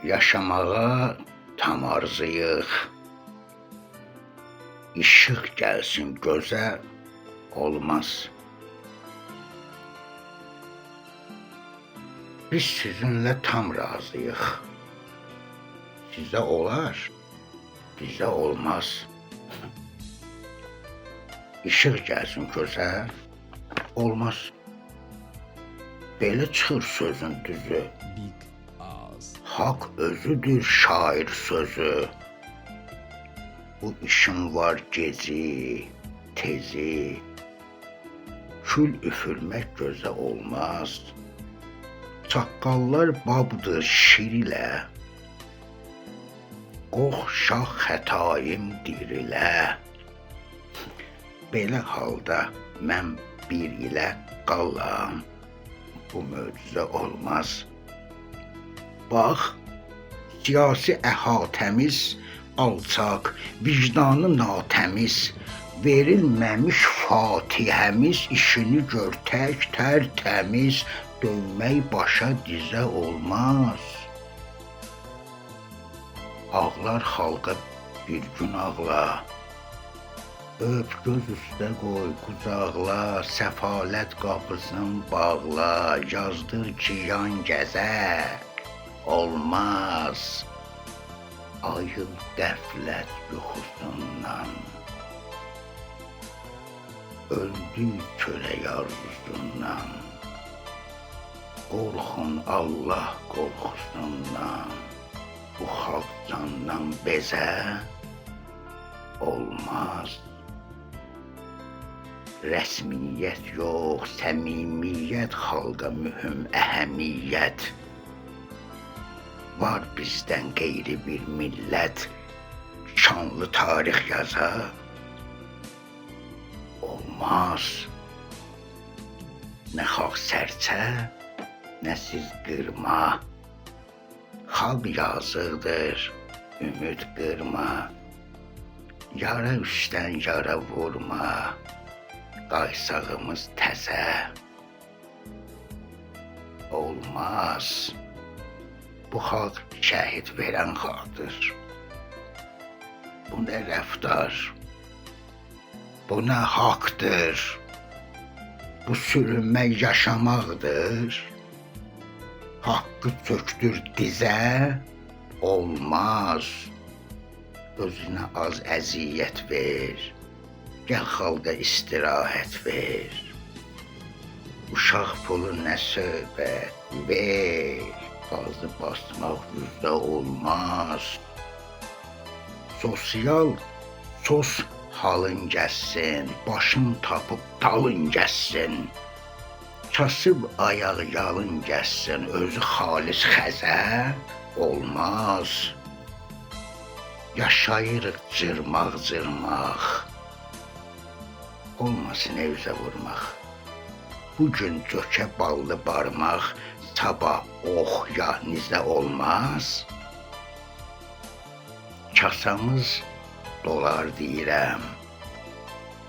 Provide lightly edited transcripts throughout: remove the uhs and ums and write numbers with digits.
Yaşamağa tam arzuyıq. İşıq gəlsin gözə, olmaz. Biz sizinlə tam razıyıq. Sizə olar, bizə olmaz. İşıq gəlsin gözə, olmaz. Belə çıxır sözün düzü. Haqq özüdür şair sözü. Bu işin var geci, tezi. Kül üfürmək gözə olmaz. Çaqqallar babdır şir ilə. Qox şax xətayim dirilə. Belə halda mən bir ilə qalam. Bu möcüzə olmaz. Bax, siyasi əhatəmiz alçaq, vicdanı natəmiz, verilməmiş fatihəmiz, işini gör tək tərtəmiz, dönmək başa dizə olmaz. Ağlar xalqa bir gün ağla, öp göz üstə qoy qucaqla, səfalət qapısını bağla, yazdır ki yan gəzər, olmaz. Ayıl qəflət yuxusundan, öldü kölə arzusundan. Qorxun Allah qorxusundan, bu xalq candan bezə olmaz. Rəsmiyyət yox, səmimiyyət xalqa mühüm əhəmiyyət. Var bizdən qeyri bir millət, şanlı tarix yaza olmaz. Nə xalq sərçə, nə siz qırma. Xalq yazıqdır, ümid qırma. Yara üstdən yara vurma, qaysağımız təzə olmaz. Bu xalq şəhid verən xalqdır. Bu nə rəftar, bu nə haqdır. Bu sürünmək yaşamaqdır. Haqqı çöktür dizə, olmaz. Özünə az əziyyət ver, gəl xalqa istirahət ver. Uşaq pulu nə söhbət, ver. Ağzı basmaq yüzdə olmaz. Sosial sos halın gəzsin, başın tapıb dalın gəzsin. Kasıb ayaq yalın gəzsin, özü xalis xəzə olmaz. Yaşayırıq cırmaq, olmasın evzə vurmaq. Bugün cökə ballı barmaq, sabah ox ya nizə olmaz. Kasamız dolar deyirəm,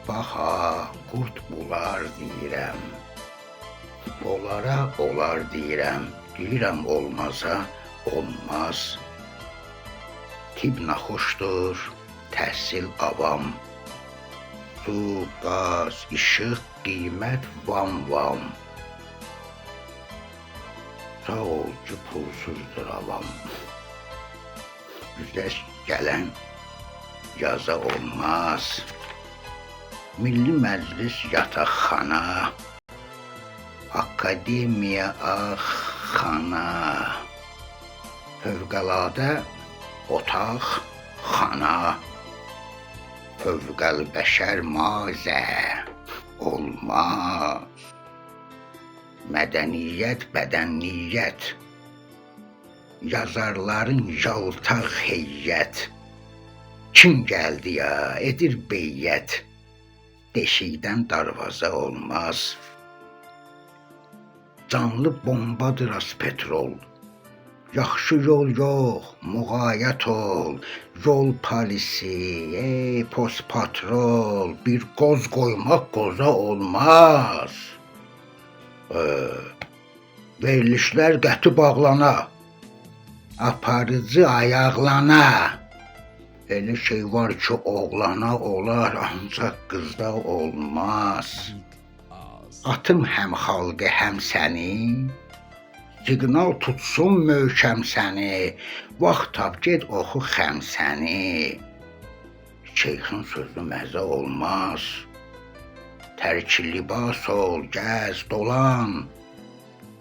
baxa qurt bular deyirəm. Olara olar deyirəm, deyirəm olmaza olmaz. Tibb naxoşdur, təhsil avam. Su, qaz, işıq, qiymət vam. Sağ ol ki pulsuzdur avam. Güzəş gələn yaza olmaz. Milli Məclis yataqxana, akademiya xana, fövqəladə otaq xana, fövqəlbəşər mazə olmaz. Mədəniyyət, bədənniyyət, yazarların yaltaq heyyət. Kim gəldi ya, edir beyyət, deşikdən darvaza olmaz. Canlı bombadır az petrol, yaxşı yol yox, müğayət ol. Yol polisi, post patrol, bir qoz qoymaq qoza olmaz. Verilişlər qəti bağlana, aparıcı ayaqlana. Elə şey var ki, oğlana olar, ancaq qızda olmaz. Atım həm xalqı, həm səni, siqnal tutsun möhkəm səni, vaxt tap get oxu xəmsəni. Şeyxin sözü məzə olmaz. Tərki libas ol, gəz, dolan,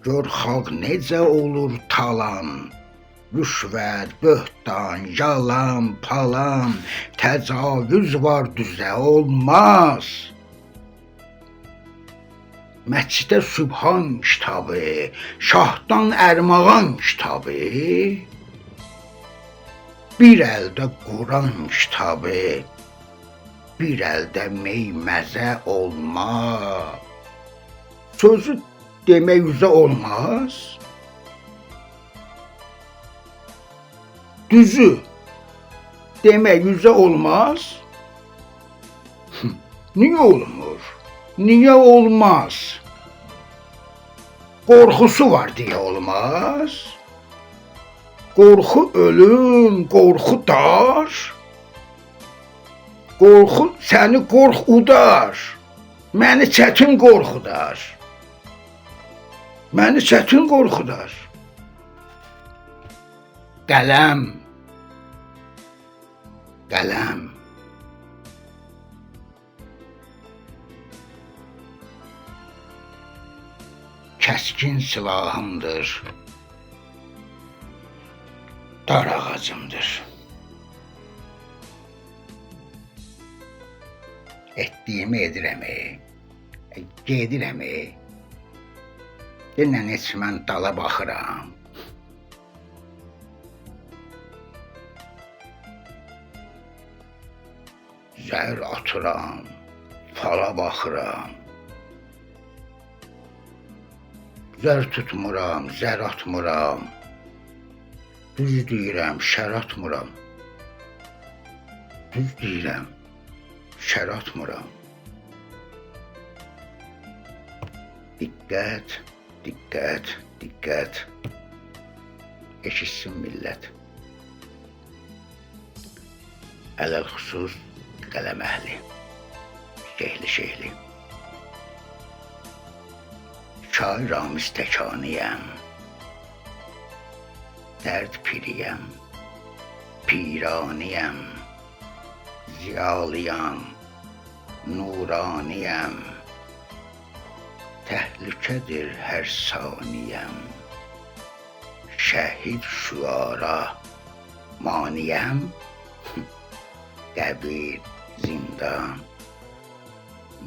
gör xalq necə olur talan. Rüşvət, böhtan, yalan, palan, təcavüz var düzə olmaz. Məscidə Sübhan kitabı, şahdan ərmağan kitabı, bir əldə Quran kitabı, bir əldə meyməzə olmaz. Sözü demək üzə olmaz. Düzü demək üzə olmaz. Niyə olmur? Niyə olmaz? Qorxusu var deyə olmaz. Qorxu ölüm, qorxu dar. Qorxu səni qorxudar. Məni çətin qorxudar. Məni çətin qorxudar. Qələm, qələm. Kəskin silahımdır, dar ağacımdır. Etdiyimi edirəm, gedirəm. Dinlə heç mən dala baxıram. Zər atıram, fala baxıram. Zər tutmuram, zər atmıram. Düz deyirəm, şər atmıram. Düz deyirəm, şər atmıram. Diqqət, diqqət, diqqət. Eşitsin millət. Ələlxüsus qələm əhli, şeyhli. Şair Ramiz Təkaniyəm, dərd piriyəm, piraniyəm, ziyalıyam, nuraniyəm, təhlükədir hər saniyəm, şəhid şüara maniyəm, qəbir, zindan,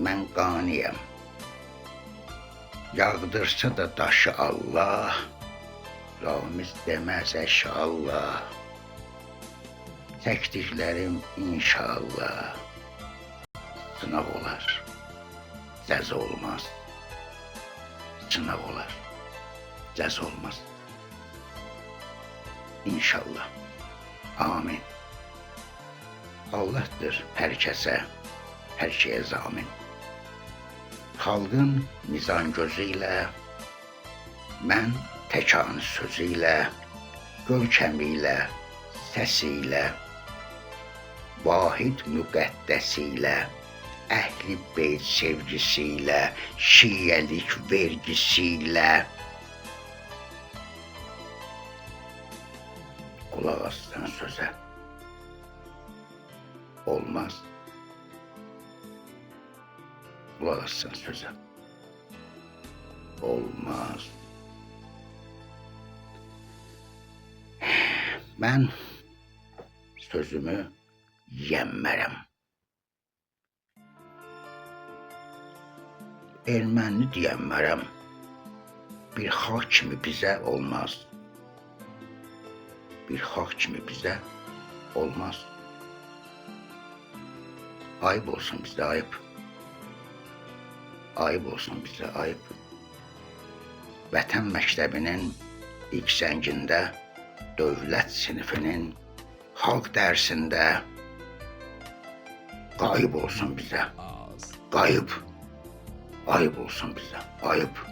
mən qaniyəm. Yağdırsa da daşı Allah, Ramiz deməz əşallah. Çəkdiklərim inşallah. Sınav olar, cəza olmaz. Sınav olar, cəza olmaz. İnşallah. Amin. Allah'tır hər kəsə, hər şeyə zamin. Xalqın mizan gözü ilə, mən Təkanı sözü ilə, görkəmi ilə, səsi ilə, vahid müqəddəsi ilə, əhli beyt sevgisi ilə, şiəlik vergisi ilə, qulaq assan sözə. Olmaz. Qulaq assan sözə. Olmaz. Mən sözümü yemmərəm. Erməni deyəmmərəm. Bir xalq kimi bizə olmaz. Bir xalq kimi bizə olmaz. Ayıp olsun bizə, ayıp. Ayıp olsun bizə, ayıp. Vətən məktəbinin ilk zəngində, dövlət sinifinin xalq dərsində qayıb olsun bizə. Qayıb. Ayıp olsun bizə, ayıp.